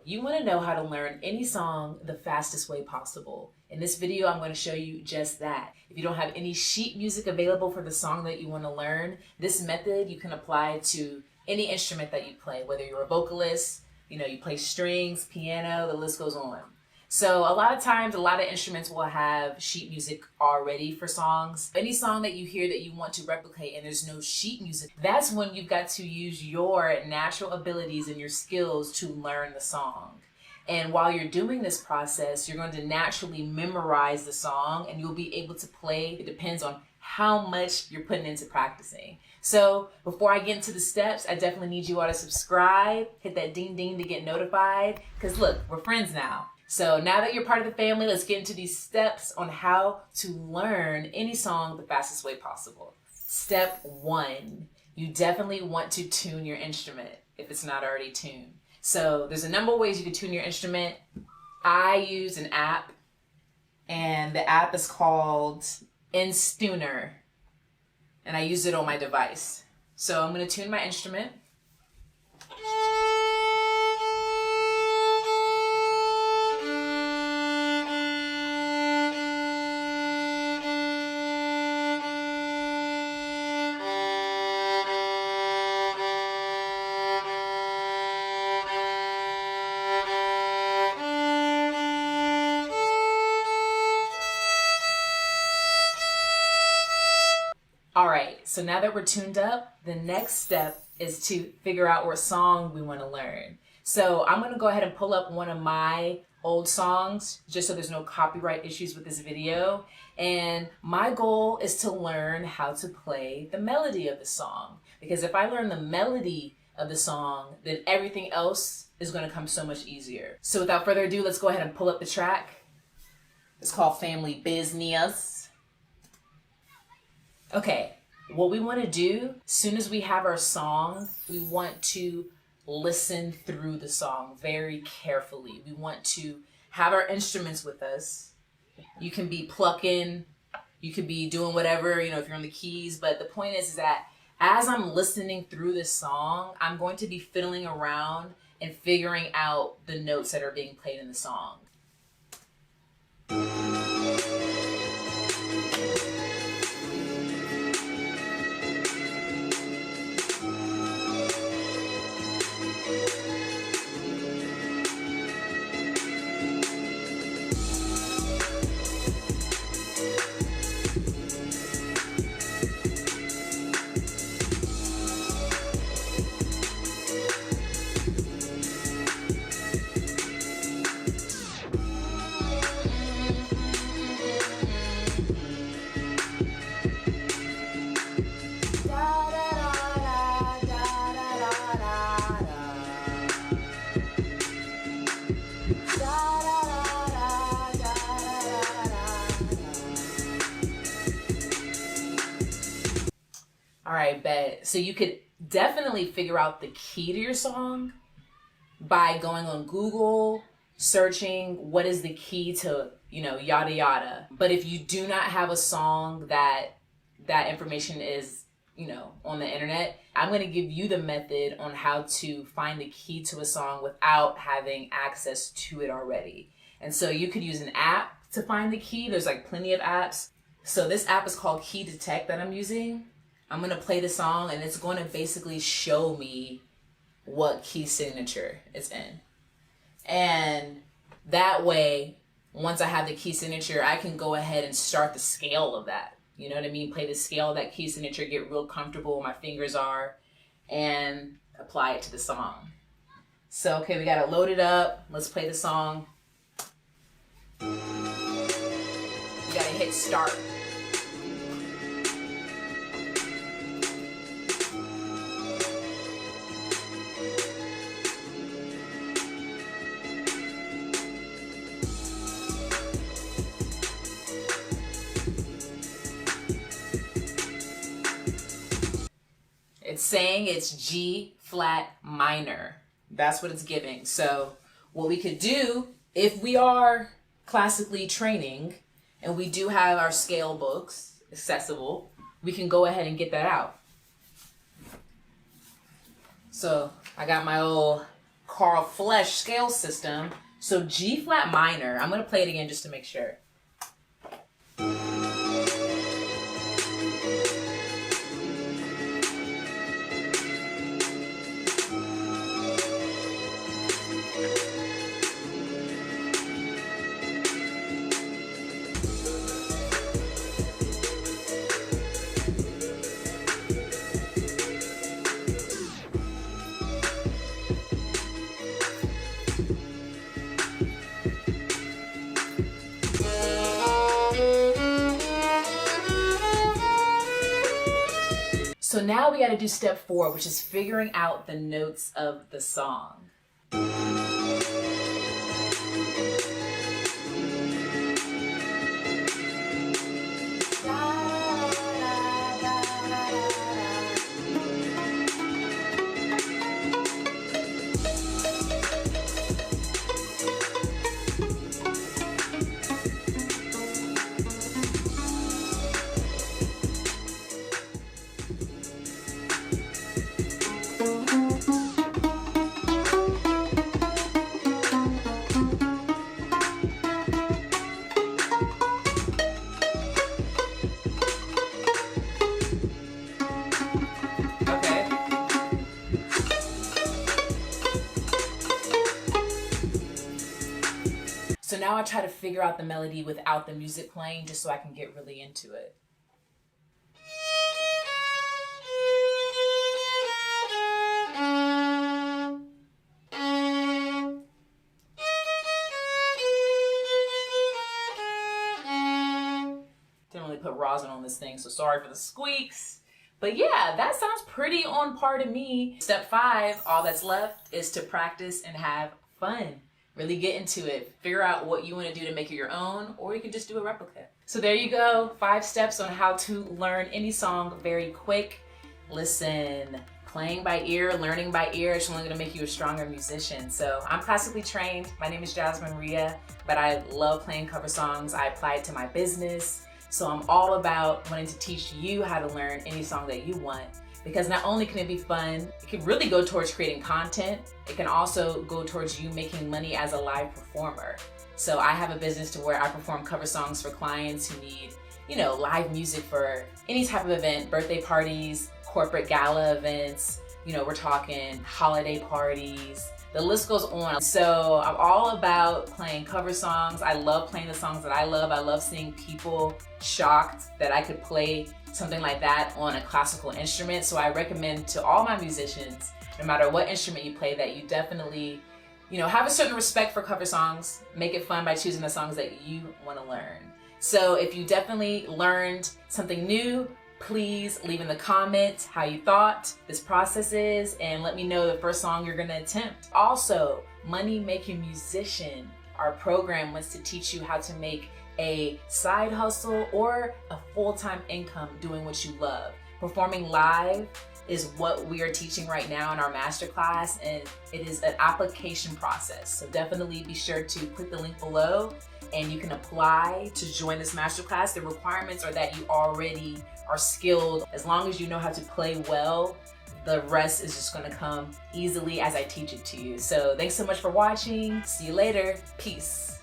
You want to know how to learn any song the fastest way possible. In this video, I'm going to show you just that. If you don't have any sheet music available for the song that you want to learn, this method you can apply to any instrument that you play, whether you're a vocalist, you play strings, piano, the list goes on. So a lot of times, a lot of instruments will have sheet music already for songs. Any song that you hear that you want to replicate and there's no sheet music, that's when you've got to use your natural abilities and your skills to learn the song. And while you're doing this process, you're going to naturally memorize the song and you'll be able to play. It depends on how much you're putting into practicing. So before I get into the steps, I definitely need you all to subscribe, hit that ding ding to get notified, because look, we're friends now. So now that you're part of the family, let's get into these steps on how to learn any song the fastest way possible. Step 1, you definitely want to tune your instrument if it's not already tuned. So there's a number of ways you can tune your instrument. I use an app, and the app is called Instuner, and I use it on my device. So I'm going to tune my instrument. All right, so now that we're tuned up, the next step is to figure out what song we want to learn. So I'm going to go ahead and pull up one of my old songs just so there's no copyright issues with this video. And my goal is to learn how to play the melody of the song. Because if I learn the melody of the song, then everything else is going to come so much easier. So without further ado, let's go ahead and pull up the track. It's called Family Business. Okay, what we want to do, as soon as we have our song, we want to listen through the song very carefully. We want to have our instruments with us. You can be plucking, you could be doing whatever, if you're on the keys, but the point is that as I'm listening through this song, I'm going to be fiddling around and figuring out the notes that are being played in the song. All right, bet. So you could definitely figure out the key to your song by going on Google, searching what is the key to, yada yada. But if you do not have a song that information is, on the internet, I'm going to give you the method on how to find the key to a song without having access to it already. And so you could use an app to find the key. There's plenty of apps. So this app is called Key Detect that I'm using. I'm going to play the song and it's going to basically show me what key signature it's in. And that way, once I have the key signature, I can go ahead and start the scale of that. You know what I mean? Play the scale of that key signature, get real comfortable where my fingers are, and apply it to the song. So, okay, we got to load it up. Let's play the song. You got to hit start. It's saying it's G flat minor. That's what it's giving. So what we could do, if we are classically training and we do have our scale books accessible, we can go ahead and get that out. So I got my old Carl Flesch scale system. So G flat minor, I'm gonna play it again just to make sure. So now we got to do step 4, which is figuring out the notes of the song. So now I try to figure out the melody without the music playing just so I can get really into it. Didn't really put rosin on this thing, so sorry for the squeaks. But yeah, that sounds pretty on par to me. Step 5, all that's left is to practice and have fun. Really get into it. Figure out what you want to do to make it your own, or you can just do a replica. So there you go, 5 steps on how to learn any song very quick. Listen, playing by ear, learning by ear is only going to make you a stronger musician. So I'm classically trained. My name is Jasmine Ria, but I love playing cover songs. I apply it to my business. So I'm all about wanting to teach you how to learn any song that you want. Because not only can it be fun, it can really go towards creating content. It can also go towards you making money as a live performer. So I have a business to where I perform cover songs for clients who need, live music for any type of event, birthday parties, corporate gala events, we're talking holiday parties. The list goes on. So I'm all about playing cover songs. I love playing the songs that I love. I love seeing people shocked that I could play something like that on a classical instrument. So I recommend to all my musicians, no matter what instrument you play, that you definitely, have a certain respect for cover songs. Make it fun by choosing the songs that you want to learn. So if you definitely learned something new, please leave in the comments how you thought this process is, and let me know the first song you're going to attempt. Also, Money Making Musician, our program wants to teach you how to make a side hustle or a full-time income doing what you love. Performing live is what we are teaching right now in our masterclass, and it is an application process. So definitely be sure to click the link below and you can apply to join this masterclass. The requirements are that you already are skilled. As long as you know how to play well, the rest is just gonna come easily as I teach it to you. So thanks so much for watching. See you later. Peace.